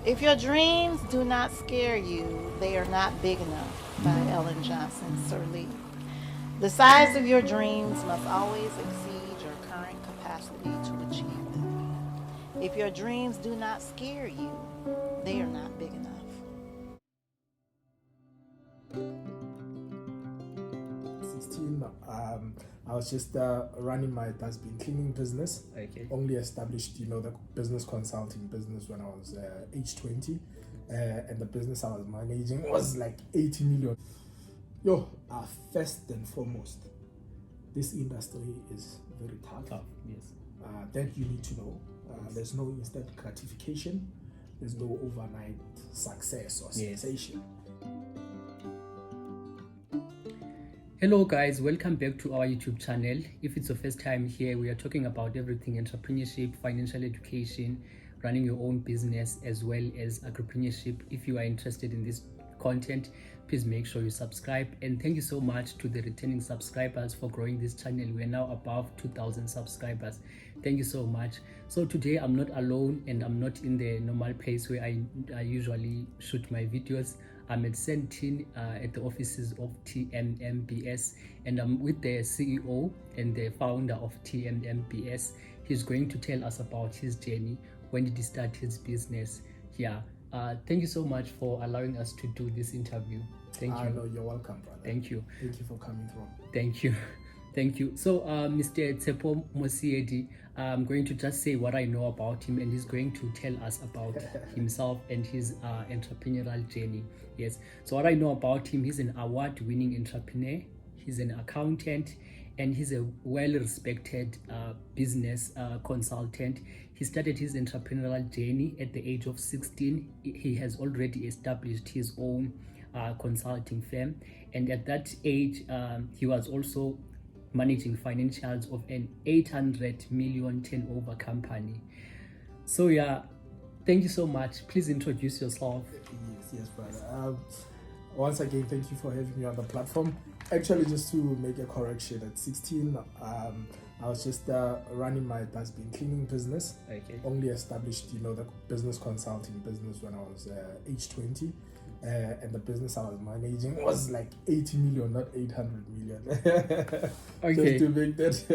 If your dreams do not scare you, they are not big enough, by Ellen Johnson Sirleaf. The size of your dreams must always exceed your current capacity to achieve them. If your dreams do not scare you, they are not big enough. 16, I was just running my dustbin cleaning business. Okay. Only established, the business consulting business when I was age 20. And the business I was managing was like 80 million. First and foremost, this industry is very tough. Yes. That you need to know. There's no instant gratification. There's no overnight success or sensation. Hello guys, welcome back to our YouTube channel. If it's your first time here, we are talking about everything entrepreneurship, financial education, running your own business, as well as entrepreneurship. If you are interested in this content, please make sure you subscribe, and thank you so much to the returning subscribers for growing this channel. We are now above 2,000 subscribers. Thank you so much. So today I'm not alone, and I'm not in the normal place where I usually shoot my videos. I'm at Sentin at the offices of TMMBS, and I'm with the CEO and the founder of TMMBS. He's going to tell us about his journey. When did he start his business? Thank you so much for allowing us to do this interview. Thank you. No, you're welcome, brother. Thank you. Thank you for coming through. Thank you. Thank you. So, Mr. Tshepo Mosiedi, I'm going to just say what I know about him, and he's going to tell us about himself and his entrepreneurial journey. Yes. So, what I know about him, he's an award-winning entrepreneur. He's an accountant, and he's a well-respected business consultant. He started his entrepreneurial journey at the age of 16. He has already established his own consulting firm, and at that age, he was also managing financials of an 800 million turnover company. So thank you so much. Please introduce yourself. Yes, brother. Once again, thank you for having me on the platform. Actually, just to make a correction, at 16, I was just running my dustbin cleaning business. Okay. Only established, the business consulting business when I was age 20. And the business I was managing was like 80 million, not 800 million. Okay. Just to make that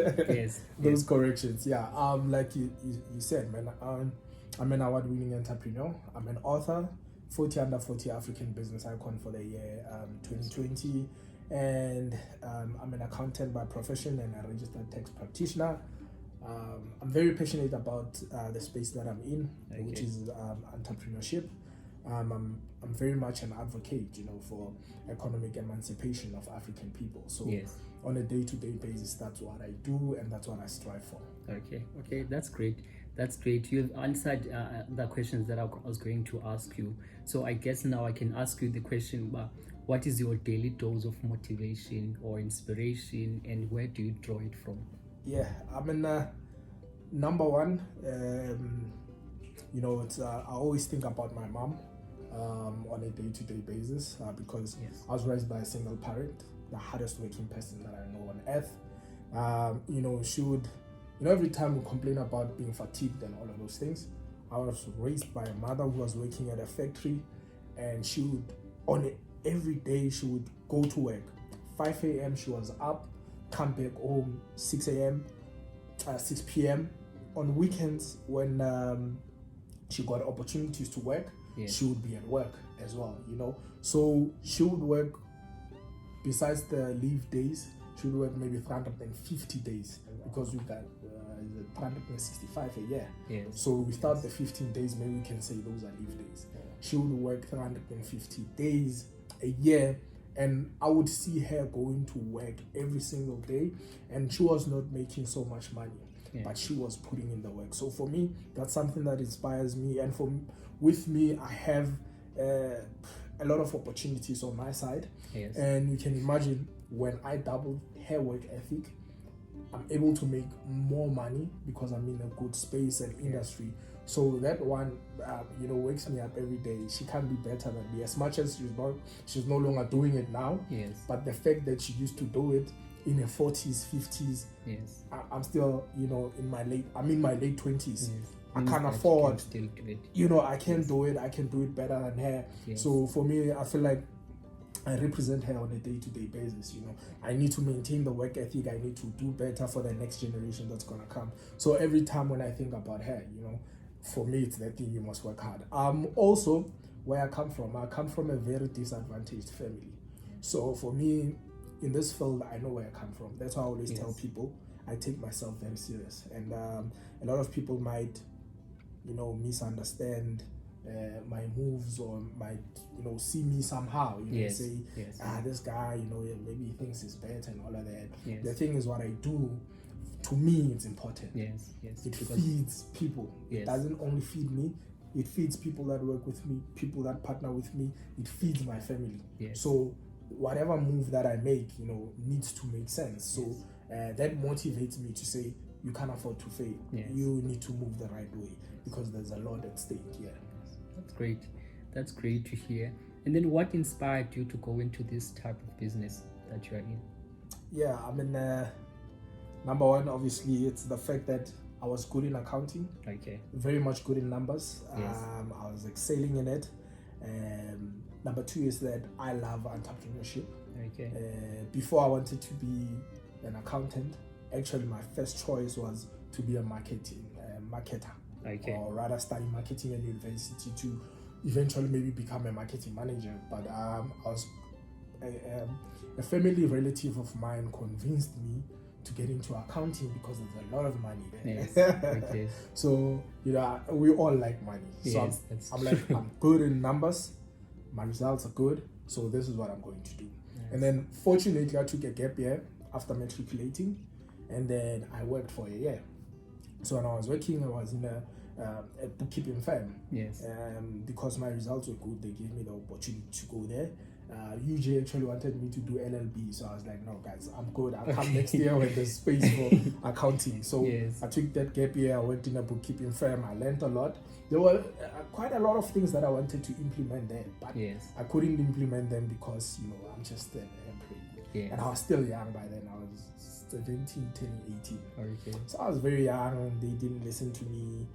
those yes. corrections. Like you said, man, I'm an award-winning entrepreneur. I'm an author, 40 under 40 African business icon for the year 2020. And I'm an accountant by profession and a registered tax practitioner. I'm very passionate about the space that I'm in, which is entrepreneurship. I'm very much an advocate, for economic emancipation of African people. So on a day-to-day basis, that's what I do, and that's what I strive for. Okay, that's great. That's great. You've answered the questions that I was going to ask you. So I guess now I can ask you the question, what is your daily dose of motivation or inspiration, and where do you draw it from? I mean, number one, it's I always think about my mom on a day-to-day basis because I was raised by a single parent, the hardest working person that I know on earth. She would, every time we complain about being fatigued and all of those things, I was raised by a mother who was working at a factory, and she would, every day she would go to work. 5 a.m. she was up, come back home 6 a.m., 6 p.m. On weekends, when she got opportunities to work, she would be at work as well, So she would work, besides the leave days, she would work maybe 350 days because we got 365 a year. So without the 15 days, maybe we can say those are leave days. She would work 350 days a year, and I would see her going to work every single day, and she was not making so much money. But she was putting in the work. So for me, that's something that inspires me. And with me, I have a lot of opportunities on my side. And you can imagine when I double her work ethic, I'm able to make more money because I'm in a good space and industry. So that one, wakes me up every day. She can't be better than me. As much as she's no longer doing it now. But the fact that she used to do it in her 40s, 50s. I'm still, in my late 20s. I Means can't that you afford, can still do it. you know, I can do it. I can do it better than her. Yes. So for me, I feel like I represent her on a day-to-day basis. You know, I need to maintain the work ethic. I need to do better for the next generation that's gonna come. So every time when I think about her, you know, for me it's that thing, you must work hard. Also, where I come from a very disadvantaged family. So for me, in this field, I know where I come from. That's why I always tell people I take myself very serious. And a lot of people might, you know, misunderstand my moves, or might, you know, see me somehow, you know, say, this guy, you know, maybe he thinks he's better and all of that. The thing is, what I do, to me, it's important. It feeds people. It doesn't only feed me, it feeds people that work with me, people that partner with me. It feeds my family. So whatever move that I make, you know, needs to make sense. So that motivates me to say, you can't afford to fail. You need to move the right way, because there's a lot at stake here. That's great. That's great to hear. And then what inspired you to go into this type of business that you are in? Yeah, I mean, number one, obviously, it's the fact that I was good in accounting. Very much good in numbers. I was excelling in it. Number two is that I love entrepreneurship. Before I wanted to be an accountant, actually my first choice was to be a marketer. Or rather study marketing at university to eventually maybe become a marketing manager. But I was a family relative of mine convinced me to get into accounting because there's a lot of money there. So, you know, we all like money. So I'm like, I'm good in numbers, my results are good, so this is what I'm going to do. And then fortunately I took a gap year after matriculating, and then I worked for a year. So when I was working, I was in a bookkeeping firm. Because my results were good, they gave me the opportunity to go there. UJ actually wanted me to do LLB, so I was like, no guys, I'm good. I'll come next year when there's space for accounting. So I took that gap year, I worked in a bookkeeping firm, I learned a lot. There were quite a lot of things that I wanted to implement there, but I couldn't implement them because, you know, I'm just an employee. And I was still young by then. I was 17, turning 18. So I was very young, they didn't listen to me,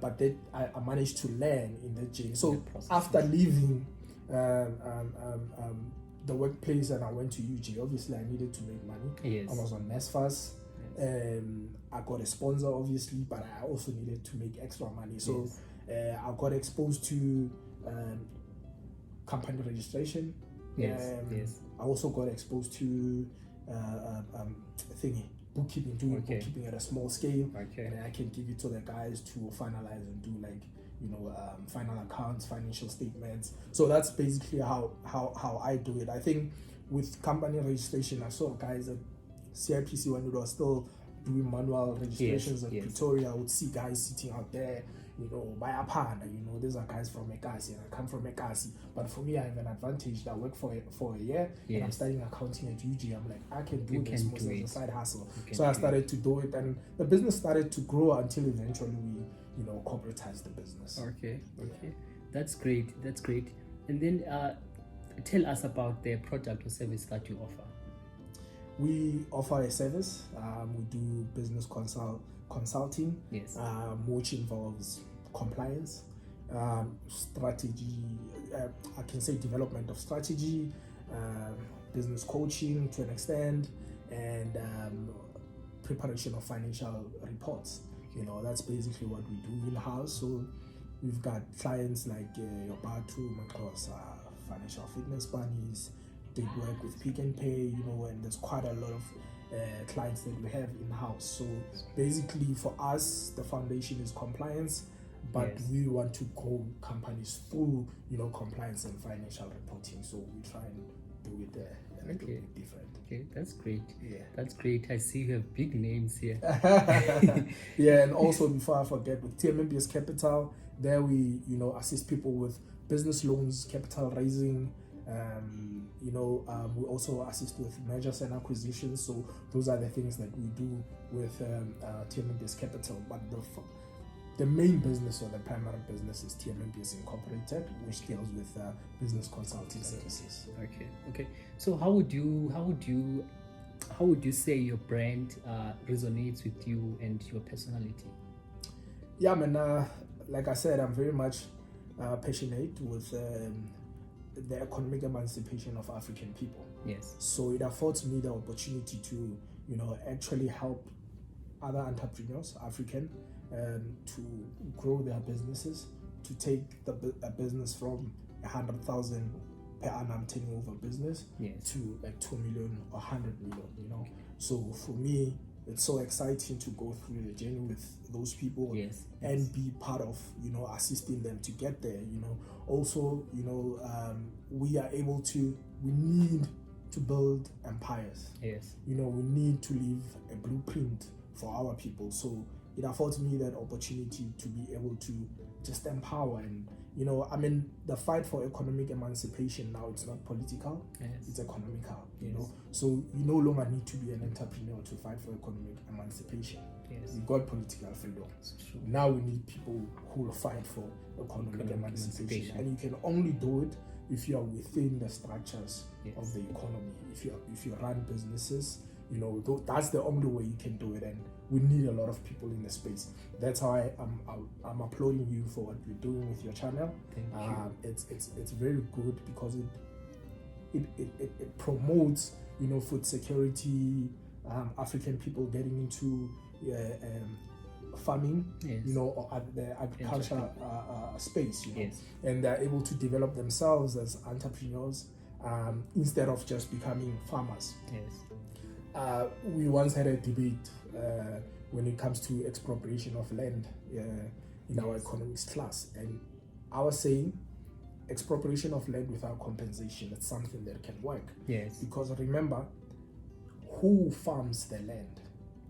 but then I managed to learn in the journey. So after leaving the workplace and I went to UG, obviously I needed to make money. I was on NSFAS. I got a sponsor obviously, but I also needed to make extra money. So I got exposed to company registration. I also got exposed to bookkeeping, doing bookkeeping at a small scale. And I can give it to the guys to finalize and do, like, you know, final accounts, financial statements. So that's basically how I do it. I think with company registration, I saw guys at CIPC when we were still doing manual registrations at Pretoria. I would see guys sitting out there, you know, by a partner, you know, these are guys from Ekasi and I come from Ekasi. But for me, I have an advantage that I work for a year and I'm studying accounting at UG. I'm like, I can do this most as a side hustle. So I started to do it, and the business started to grow until eventually we, you know, corporatized the business. That's great. And then tell us about the product or service that you offer. We offer a service. We do business consulting, which involves compliance, strategy, I can say development of strategy, business coaching to an extent, and preparation of financial reports. You know, that's basically what we do in-house. So we've got clients like your Bathu, Maxhosa, financial Fitness Bunnies. They work with Pick and Pay, you know, and there's quite a lot of clients that we have in-house. So basically for us, the foundation is compliance, but we want to grow companies through, you know, compliance and financial reporting. So we try and do it a little bit different. That's great. That's great. I see you have big names here. And also, before I forget, with TMMBS Capital, there we, you know, assist people with business loans, capital raising. We also assist with mergers and acquisitions. So those are the things that we do with TMMBS Capital. But the main business, or the primary business, is TMMBS Incorporated, which deals with business consulting services. Okay. So how would you say your brand resonates with you and your personality? Yeah, man. Like I said, I'm very much passionate with the economic emancipation of African people. Yes. So it affords me the opportunity to, actually help other entrepreneurs, African, to grow their businesses, to take a business from 100,000 per annum turnover business Yes. to like 2 million or 100 million. So for me, it's so exciting to go through the journey with those people. Yes. And be part of assisting them to get there. Also, we need to build empires. Yes. We need to leave a blueprint for our people. So it affords me that opportunity to be able to just empower. And the fight for economic emancipation now, it's not political. Yes. It's economical. Yes. So you no longer need to be an entrepreneur to fight for economic emancipation. Yes. We got political freedom. Now we need people who will fight for economic emancipation. And you can only do it if you are within the structures of the economy. If you run businesses, that's the only way you can do it. And we need a lot of people in the space. That's how I'm applauding you for what you're doing with your channel. Thank you. It's very good because it promotes food security, African people getting into farming, yes. Or at the agriculture space, Yes. and they're able to develop themselves as entrepreneurs instead of just becoming farmers. Yes. We once had a debate when it comes to expropriation of land in our economics class, and I was saying expropriation of land without compensation, it's something that can work. Yes. Because remember, who farms the land?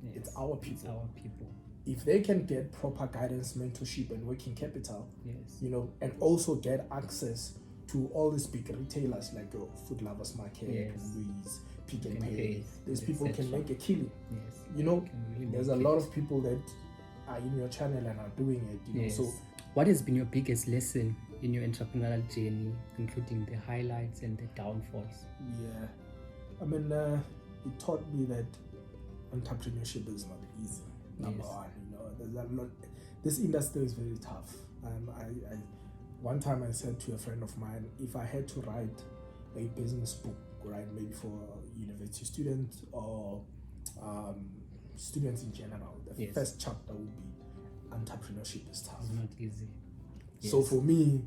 Yes. It's our people. It's our people. If they can get proper guidance, mentorship, and working capital, yes. And also get access to all these big retailers like your Food Lovers Market, yes. Louise, Pick and Pick and Pay, Pay, these people can make a killing. Yes. Really there's a lot it. of people that are in your channel and are doing it. Yes. So what has been your biggest lesson in your entrepreneurial journey, including the highlights and the downfalls? Yeah, it taught me that entrepreneurship is not easy. Number one, there's a lot. This industry is very tough. I one time I said to a friend of mine, if I had to write a business book, right, maybe for university students or students in general, the first chapter would be entrepreneurship is tough. It's not easy. Yes. So for me,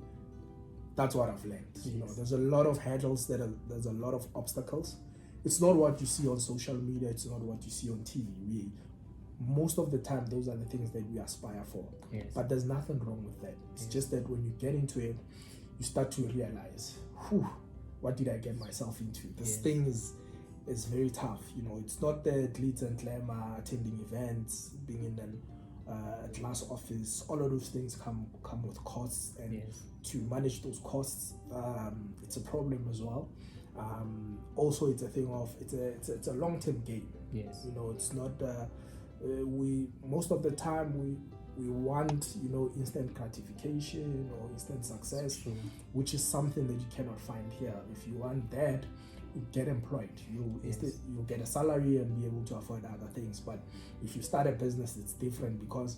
that's what I've learned. Yes. There's a lot of hurdles, there's a lot of obstacles. It's not what you see on social media, it's not what you see on TV. Most of the time, those are the things that we aspire for. Yes. But there's nothing wrong with that. It's just that when you get into it, you start to realize, what did I get myself into? This thing is very tough. It's not the glitz and glamour, attending events, being in a glass office. All of those things come with costs, and to manage those costs, it's a problem as well. Also, it's a thing of it's a long-term game. Yes. It's not most of the time we want instant gratification or instant success, which is something that you cannot find here. If you want that, you get employed. You get a salary and be able to afford other things. But if you start a business, it's different, because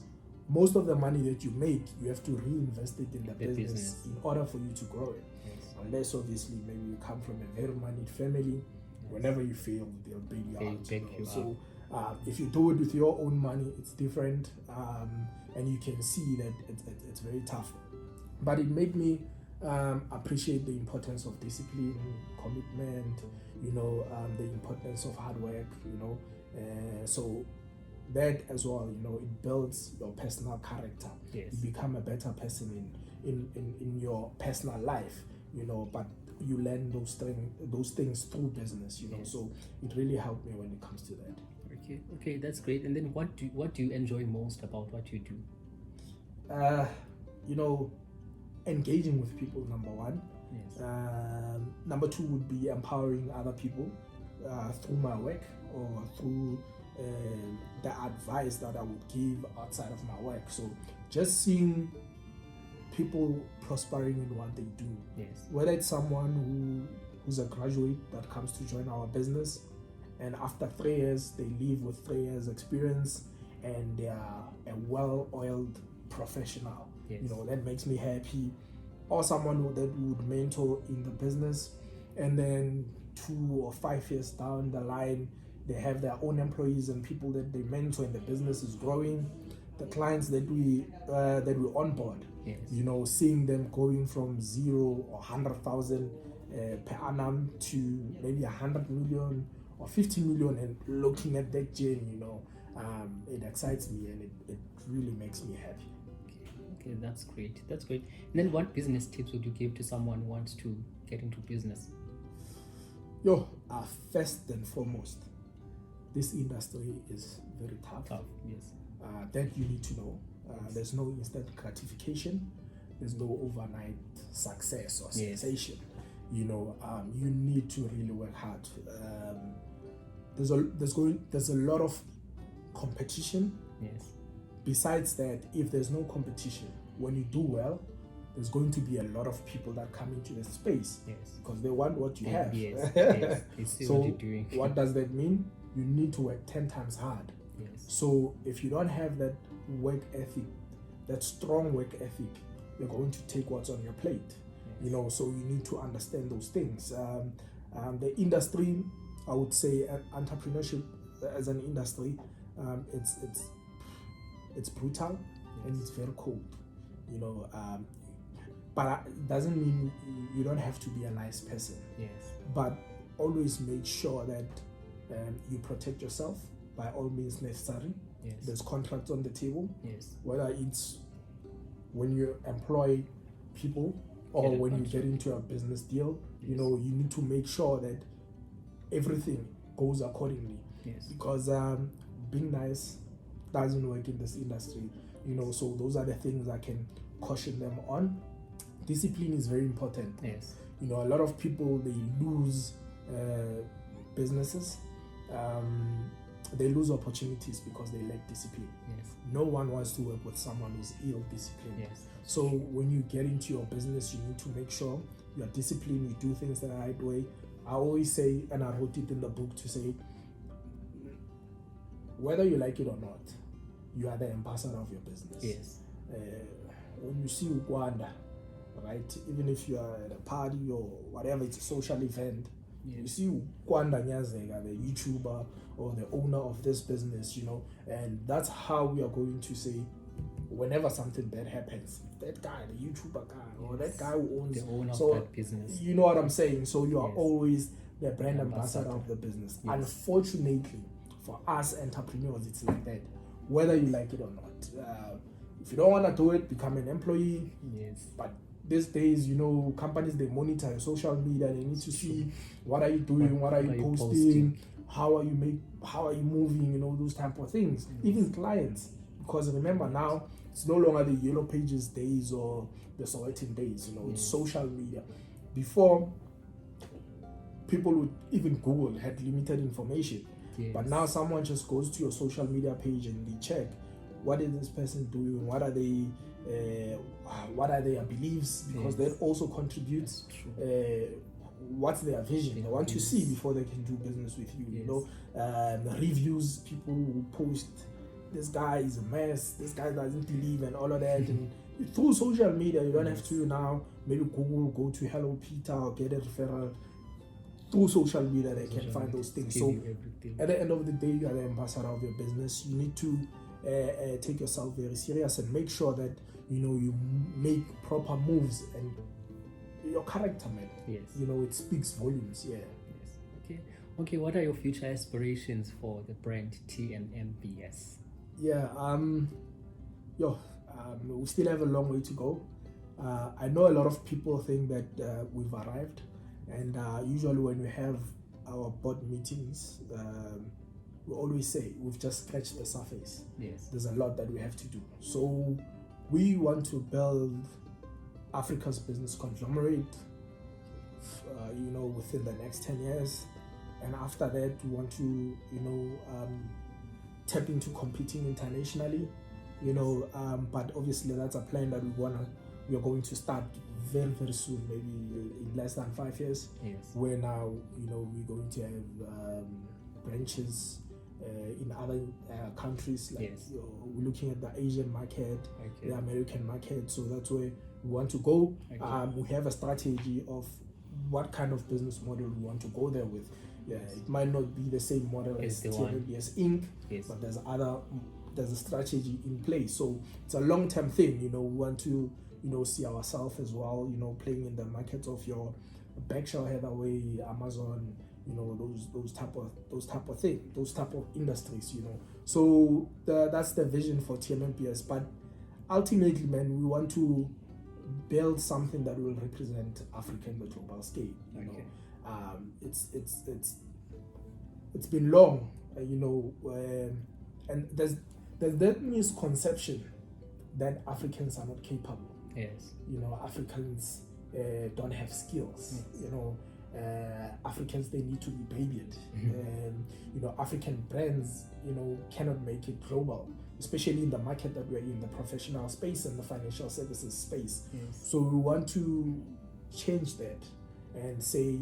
most of the money that you make, you have to reinvest it in the business in order for you to grow it. Yes. Unless obviously maybe you come from a very moneyed family, whenever you fail, they'll bail you out. So if you do it with your own money, it's different, and you can see that it's very tough. But it made me appreciate the importance of discipline, commitment, the importance of hard work, so that as well, it builds your personal character. Yes. You become a better person in your personal life, but you learn those things through business, so it really helped me when it comes to that. Okay, that's great. And then what do you enjoy most about what you do? Engaging with people, number one. Yes. Number two would be empowering other people through my work, or through the advice that I would give outside of my work. So just seeing people prospering in what they do. Yes. Whether it's someone who's a graduate that comes to join our business, and after 3 years they leave with 3 years experience, and they are a well-oiled professional, Yes. that makes me happy, or someone that would mentor in the business, and then 2 or 5 years down the line, they have their own employees and people that they mentor, and the business is growing. The clients that we onboard, Yes. Seeing them going from 0 or 100,000 per annum to maybe 100 million or 50 million, and looking at that journey, it excites me, and it really makes me happy. Okay, that's great. That's great. And then, what business tips would you give to someone who wants to get into business? First and foremost, this industry is very tough. Yes. That you need to know. There's no instant gratification. There's no overnight success or sensation. You need to really work hard. There's a lot of competition. Yes. Besides that, if there's no competition, when you do well, there's going to be a lot of people that come into the space. Yes. Because they want what you have. Yes. Yes. They see So what you're doing. what does that mean? You need to work 10 times hard. Yes. So if you don't have that work ethic, that strong work ethic, you're going to take what's on your plate. Yes. So you need to understand those things. The industry, I would say, entrepreneurship as an industry, it's brutal. Yes. And it's very cold. But it doesn't mean you don't have to be a nice person. Yes. But always make sure that you protect yourself by all means necessary. Yes. There's contracts on the table. Yes. Whether it's when you employ people or Get a when you contract. get into a business deal, Yes. you need to make sure that everything goes accordingly. Yes. Because being nice doesn't work in this industry. So those are the things I can caution them on. Discipline is very important. Yes. A lot of people, they lose businesses. They lose opportunities because they lack discipline. Yes. No one wants to work with someone who's ill-disciplined. Yes. So when you get into your business, you need to make sure you're disciplined, you do things the right way. I always say, and I wrote it in the book to say, whether you like it or not, you are the ambassador of your business. Yes. When you see Uganda, right, even if you are at a party or whatever, it's a social event, you see Uganda Nyazega, the YouTuber or the owner of this business, and that's how we are going to say, whenever something bad happens, that guy, the YouTuber guy, or that guy who owns the owner so, of that business. You know what I'm saying? So you are Yes. always the brand The ambassador ambassador. of the business. Yes. Unfortunately, for us entrepreneurs, it's like that, whether you like it or not. If you don't want to do it, become an employee. Yes. But these days, companies, they monitor your social media. They need to see what are you doing, what are you posting, how are you moving, those type of things. Yes. Even clients, because remember now, it's no longer the Yellow Pages days or the Sowetan days. It's social media. Before, people would, even Google had limited information. Yes. But now someone just goes to your social media page and they check, what is this person doing? What are their beliefs? Because that also contributes. What's their vision? They want to see before they can do business with you. The reviews, people who post, this guy is a mess, this guy doesn't believe, and all of that. And through social media, you don't have to now maybe Google, go to Hello Peter or get a referral. Through social media, they can find those things. So at the end of the day, you are the ambassador of your business. You need to take yourself very serious and make sure that you make proper moves, and your character, man. Yes. It speaks volumes. Yeah. Yes. Okay. What are your future aspirations for the brand TMMBS? Yeah. We still have a long way to go. I know a lot of people think that we've arrived, and usually when we have our board meetings, we always say we've just scratched the surface. Yes. There's a lot that we have to do. So we want to build Africa's business conglomerate, within the next 10 years. And after that, we want to, tap into competing internationally, but obviously that's a plan that we are going to start very, very soon, maybe in less than 5 years. Yes. Where now, we're going to have branches in other countries. Like Yes. we're looking at the Asian market, Okay. the American market. So that's where we want to go. Okay. We have a strategy of what kind of business model we want to go there with. Yeah, it might not be the same model as the one. TMMBS Inc. Yes. But there's a strategy in place. So it's a long-term thing. We want to see ourselves as well. Playing in the markets of your Berkshire Hathaway, Amazon. Those type of thing, those type of industries. So that's the vision for TMMBS. But ultimately, man, we want to build something that will represent Africa in the global scale. It's been long, and there's that misconception that Africans are not capable. Yes. Africans don't have skills. Yes. Africans, they need to be babied. African brands, cannot make it global, especially in the market that we're in, the professional space and the financial services space. Yes. So we want to change that and say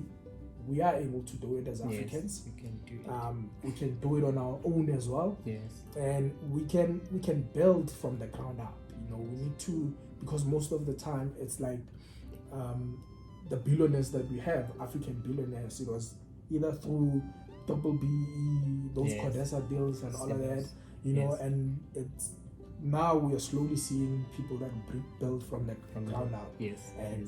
we are able to do it as Africans. Yes, we can do it. We can do it on our own as well. Yes. And we can build from the ground up. We need to, because most of the time it's like the billionaires that we have, African billionaires, it was either through double BE, those Yes. Codesa deals and all of that, Yes. and it's now we are slowly seeing people that build from the ground up. Yes. And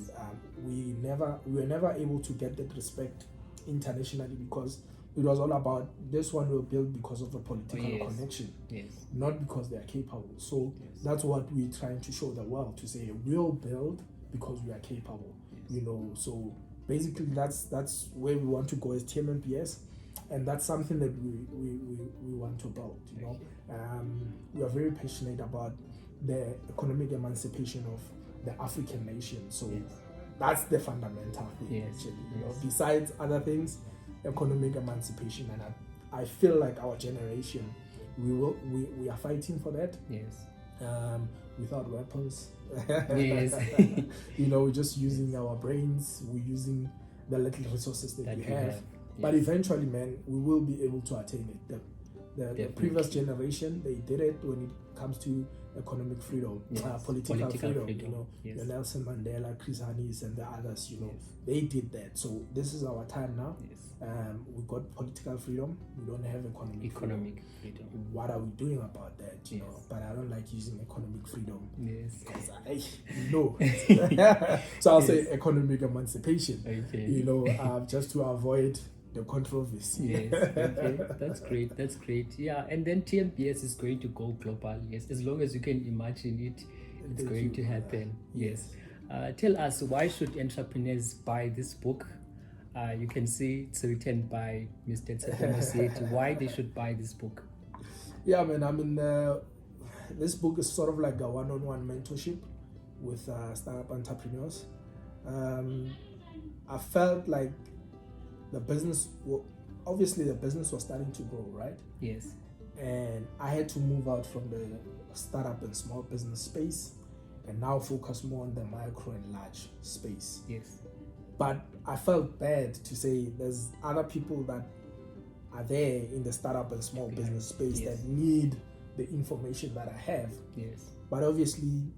we were never able to get that respect internationally because it was all about this one will build because of the political connection, Yes. not because they are capable. So that's what we're trying to show the world, to say we'll build because we are capable. So basically that's where we want to go as TMMBS, and that's something that we want to build. We are very passionate about the economic emancipation of the African nation. So that's the fundamental thing, actually. Besides other things, economic emancipation, and I feel like our generation, we are fighting for that. Yes. Without weapons. Yes. We're just using our brains, we're using the little resources that we have. Yes. But eventually, man, we will be able to attain it. The previous generation, they did it when it comes to economic freedom, political freedom. Your Nelson Mandela, Chris Hannis, and the others, they did that. So this is our time now. We got political freedom. We don't have economic freedom. What are we doing about that? But I don't like using economic freedom. Yes. Because so I'll say economic emancipation. Okay. Just to avoid the controversy. Yes. Okay. That's great. Yeah. And then TMBS is going to go global. Yes. As long as you can imagine it, it's going to happen. Yes. Tell us, why should entrepreneurs buy this book? You can see it's written by Mr. Tshepo Mosiedi. Why they should buy this book? Yeah, man. This book is sort of like a one-on-one mentorship with startup entrepreneurs. I felt like the business was starting to grow, right? Yes. And I had to move out from the startup and small business space and now focus more on the micro and large space. Yes. But I felt bad to say there's other people that are there in the startup and small business space that need the information that I have. Yes. But obviously,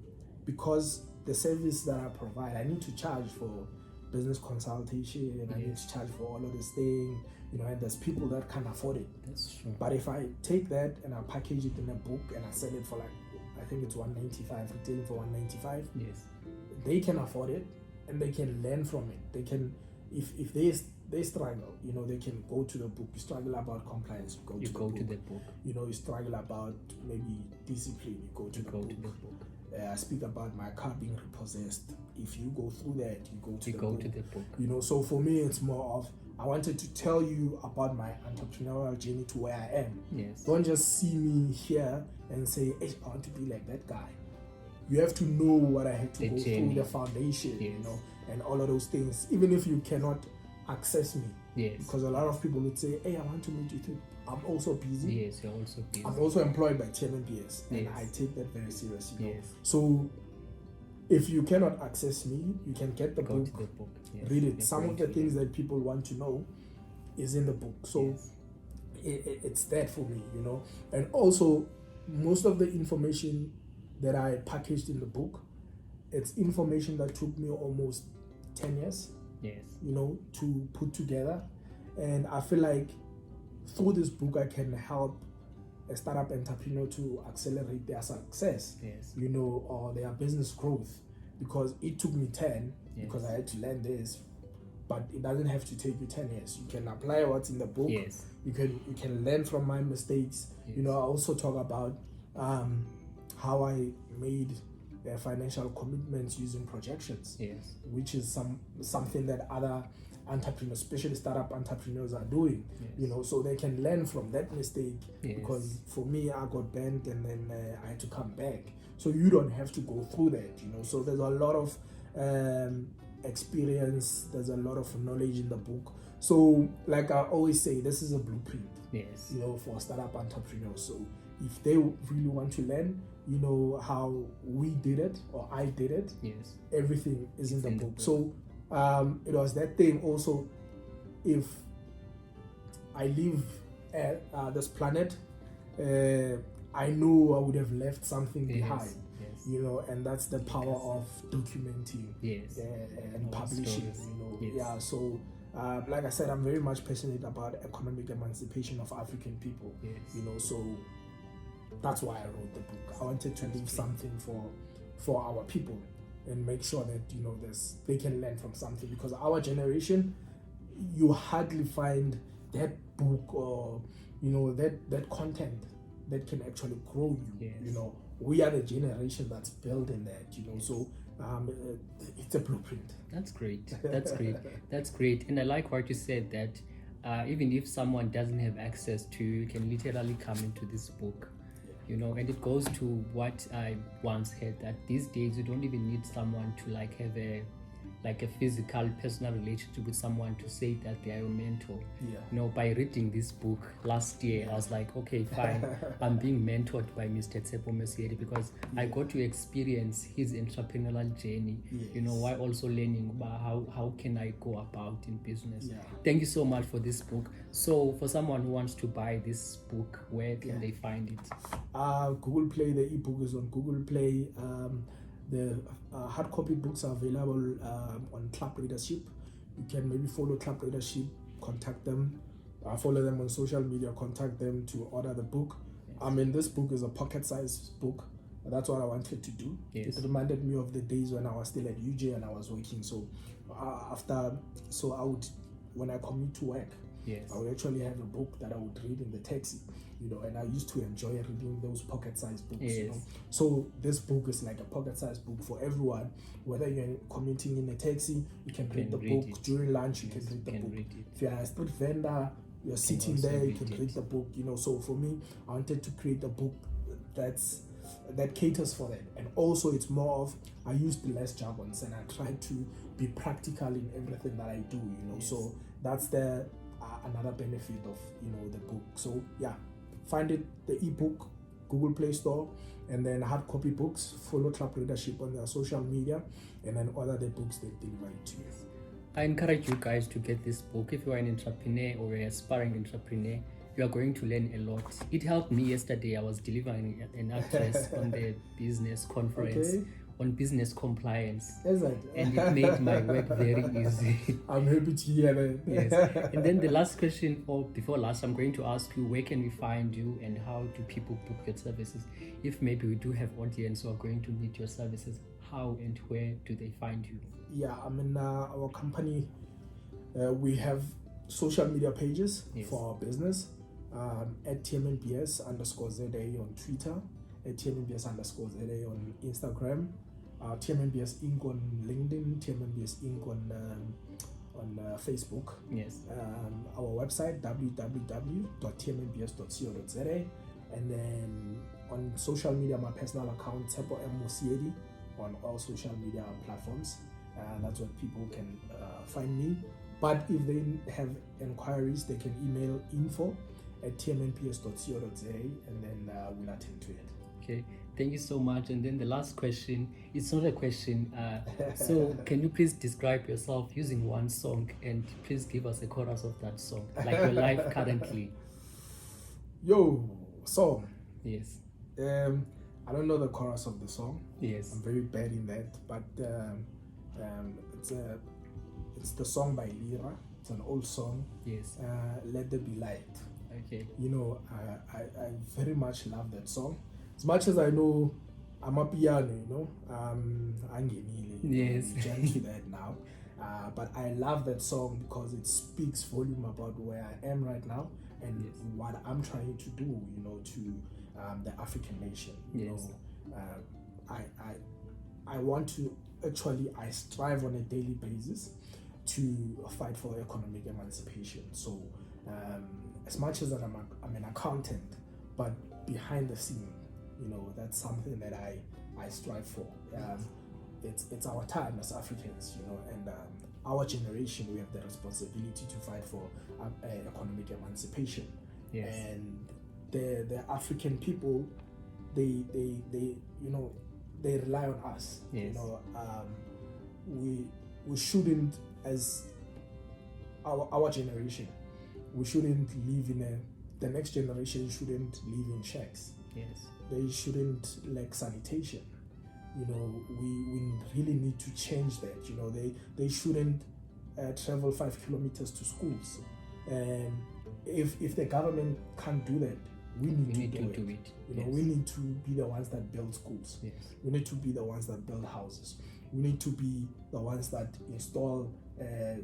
because the service that I provide, I need to charge for business consultation, and I need to charge for all of this thing, and there's people that can't afford it. That's true. But if I take that and I package it in a book and I sell it for I think it's $195, retailing for $195, yes, they can afford it and they can learn from it. They can, if they struggle, they can go to the book. You struggle about compliance, you go to the book. You struggle about maybe discipline, you go to the book. I speak about my car being repossessed. If you go through that, you go to the book. So for me, it's more of, I wanted to tell you about my entrepreneurial journey to where I am. Yes. Don't just see me here and say, hey, I want to be like that guy. You have to know what I had to go through, the foundation, and all of those things. Even if you cannot access me. Yes. Because a lot of people would say, hey, I want to meet you too. I'm also busy. Yes, you're also busy. I'm also employed by TMMBS, and I take that very seriously. Yes. So if you cannot access me, you can get the book, Yes. read it. Some of the things that people want to know is in the book. So it's that for me, you know. And also, most of the information that I packaged in the book, it's information that took me almost 10 years, Yes. you know, to put together. And I feel like through this book, I can help a startup entrepreneur to accelerate their success, Yes. you know, or their business growth, because it took me 10 Yes. because I had to learn this. But it doesn't have to take you 10 years. You can apply what's in the book. Yes. You can learn from my mistakes. Yes. You know, I also talk about how I made financial commitments using projections, Yes. which is something that other entrepreneurs, especially startup entrepreneurs, are doing. Yes. You know, so they can learn from that mistake. Yes. Because for me, I got bent and then I had to come back. So you don't have to go through that. You know, so there's a lot of experience. There's a lot of knowledge in the book. So, like I always say, this is a blueprint. Yes. You know, for startup entrepreneurs. So if they really want to learn, you know, how we did it or I did it, Yes. everything is in the book. So it was that thing also. If I leave this planet, I know I would have left something Yes. behind. Yes. You know, and that's the power of documenting Yes. and Our publishing. stories. You know, Yes. yeah. So, like I said, I'm very much passionate about economic emancipation of African people. Yes. You know, so that's why I wrote the book. I wanted to leave something for our people and make sure that, you know, they can learn from something, because our generation, you hardly find that book or, you know, that content that can actually grow you. Yes. You know, we are the generation that's building that, you know. So it's a blueprint. That's great. That's great. That's great. And I like what you said, that even if someone doesn't have access to, you can literally come into this book, you know. And it goes to what I once heard, that these days you don't even need someone to like have a physical personal relationship with someone to say that they are your mentor. Yeah. You know, by reading this book last year, I was like, okay, fine, I'm being mentored by Mr. Tshepo Mosiedi, because I got to experience his entrepreneurial journey, you know, while also learning about how can I go about in business. Yeah. Thank you so much for this book. So for someone who wants to buy this book, where can they find it? Google Play. The ebook is on Google Play. The hard copy books are available on Club Leadership. You can maybe follow Club Leadership, contact them, follow them on social media, contact them to order the book. I mean, this book is a pocket-sized book. That's what I wanted to do. Yes. It reminded me of the days when I was still at UJ and I was working. So when I commute to work, Yes. I would actually have a book that I would read in the taxi, you know, and I used to enjoy reading those pocket-sized books, you know. So this book is like a pocket-sized book for everyone. Whether you're commuting in a taxi, you can read the book. During lunch, you can read the book. If you're a street vendor, you're sitting there, you can read the book, you know. So for me, I wanted to create a book that caters for that. And also it's more of, I used less jargons and I try to be practical in everything that I do, you know. So that's the another benefit of, you know, the book. So yeah, find it, the ebook, Google Play Store, and then hard copy books. Follow Club Leadership on their social media, and then order the books they deliver it to you. I encourage you guys to get this book. If you are an entrepreneur or an aspiring entrepreneur, you are going to learn a lot. It helped me yesterday. I was delivering an address on the business conference on business compliance. And it made my work very easy. I'm happy to hear that. Yes. And then the last question, or before last, I'm going to ask you, where can we find you and how do people book your services? If maybe we do have audience who are going to need your services, how and where do they find you? Yeah, I mean, our company, we have social media pages for our business, at TMMBS _ZA on Twitter, at TMMBS _ZA on Instagram, TMMBS Inc. on LinkedIn, TMMBS Inc. on Facebook. Yes. Our website, www.tmmbs.co.za, and then on social media, my personal account, Tshepo Mosiedi, on all social media platforms. That's where people can find me. But if they have inquiries, they can email info@tmmbs.co.za, and then we'll attend to it. Okay, thank you so much. And then the last question, it's not a question. So can you please describe yourself using one song, and please give us a chorus of that song, like your life currently? Yo, song. Yes. I don't know the chorus of the song. Yes. I'm very bad in that, but it's the song by Lira. It's an old song. Yes. Let There Be Light. Okay. You know, I very much love that song. As much as I know I'm a piano, you know, Yes. jam to that now. But I love that song because it speaks volume about where I am right now and Yes. what I'm trying to do, you know, to the African nation. You Yes. know, I want to I strive on a daily basis to fight for economic emancipation. So as much as that I'm an accountant, but behind the scene, you know, that's something that I strive for. It's our time as Africans, you know, and our generation, we have the responsibility to fight for economic emancipation. Yes. And the African people, they you know, they rely on us. Yes. You know, we shouldn't, as our generation, we shouldn't live the next generation shouldn't live in shacks. Yes. They shouldn't lack sanitation. You know, we really need to change that. You know, they shouldn't travel 5 kilometers to schools. And if the government can't do that, we need to do it. You know, Yes. we need to be the ones that build schools. Yes. We need to be the ones that build houses. We need to be the ones that install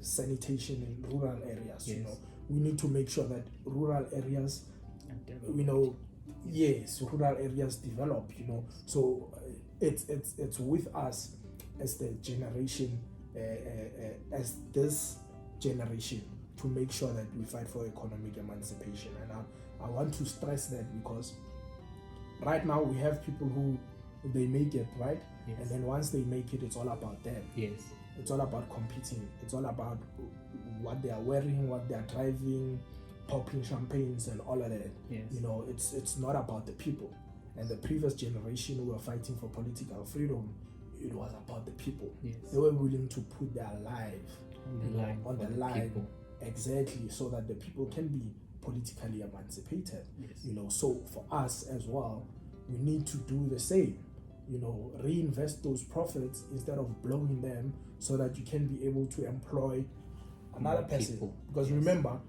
sanitation in rural areas. Yes. You know, we need to make sure that rural areas, And you know, rural areas develop. You know, so it's with us as the generation, as this generation, to make sure that we fight for economic emancipation. And I want to stress that because right now we have people who they make it, right? Yes. And then once they make it, it's all about them. Yes. It's all about competing. It's all about what they are wearing, what they are driving, popping champagnes and all of that. Yes. You know, it's not about the people. And the previous generation who were fighting for political freedom, it was about the people. Yes. They were willing to put their life on the line. People. Exactly, so that the people can be politically emancipated. Yes. You know, so for us as well, we need to do the same. You know, reinvest those profits instead of blowing them, so that you can be able to employ another More person. people. Because Yes. remember,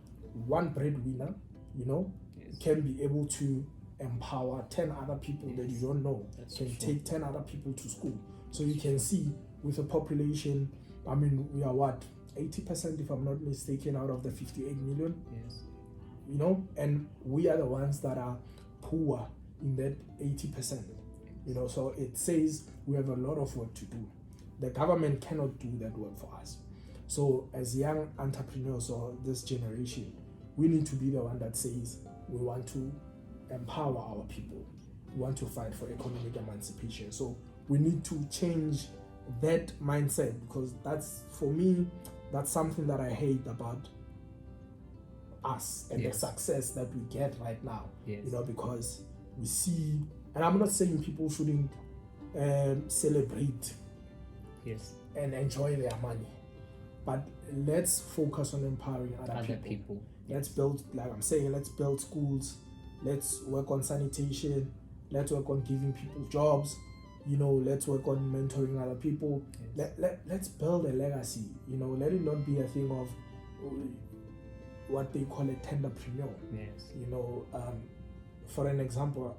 one breadwinner, you know, Yes. can be able to empower 10 other people that you Yes. don't know, That's can true. take 10 other people to school. So you can see with a population, I mean, we are what, 80%, if I'm not mistaken, out of the 58 million, Yes. you know, and we are the ones that are poor in that 80%, you know, so it says we have a lot of work to do. The government cannot do that work for us. So as young entrepreneurs or this generation, we need to be the one that says we want to empower our people. We want to fight for economic emancipation. So we need to change that mindset, because that's, for me, that's something that I hate about us and Yes. the success that we get right now. Yes. You know, because we see, and I'm not saying people shouldn't celebrate Yes. and enjoy their money, but let's focus on empowering other people. Let's build, like I'm saying, let's build schools, let's work on sanitation, let's work on giving people jobs, you know, let's work on mentoring other people. Yes. Let's build a legacy, you know, let it not be a thing of what they call a tenderpreneur. Yes. You know, for an example,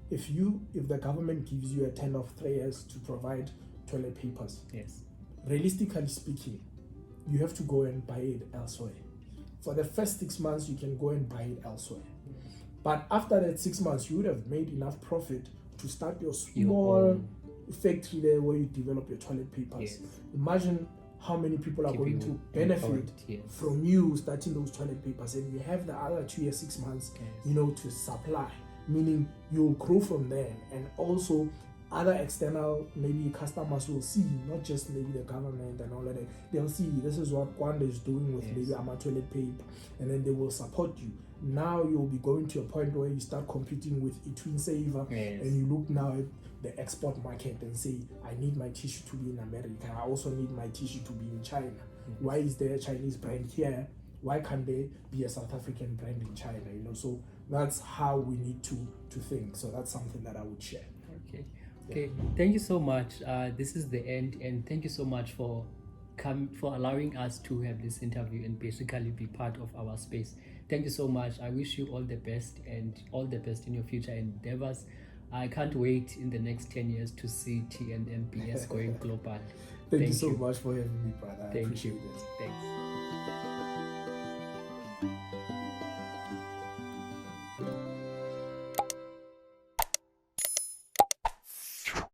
if the government gives you a tender of 3 years to provide toilet papers, Yes. realistically speaking, you have to go and buy it elsewhere. For the first 6 months, you can go and buy it elsewhere. But after that 6 months, you would have made enough profit to start your small own factory there where you develop your toilet papers. Yes. Imagine how many people are going to benefit Yes. from you starting those toilet papers, and you have the other 2 years, 6 months, Yes. you know, to supply, meaning you'll grow from there. And also other external maybe customers will see, not just maybe the government and all of that, they'll see this is what Kwanda is doing with Yes. maybe our toilet paper, and then they will support you. Now you'll be going to a point where you start competing with Etwin Saver, Yes. and you look now at the export market and say, I need my tissue to be in America, I also need my tissue to be in China. Why is there a Chinese brand here? Why can't there be a South African brand in China? You know, so that's how we need to think. So that's something that I would share. Okay, thank you so much. This is the end, and thank you so much for allowing us to have this interview and basically be part of our space. Thank you so much. I wish you all the best and all the best in your future endeavors. I can't wait in the next 10 years to see TMMBS going global. Thank you so much for having me, brother. I Thank appreciate you. it. Thanks.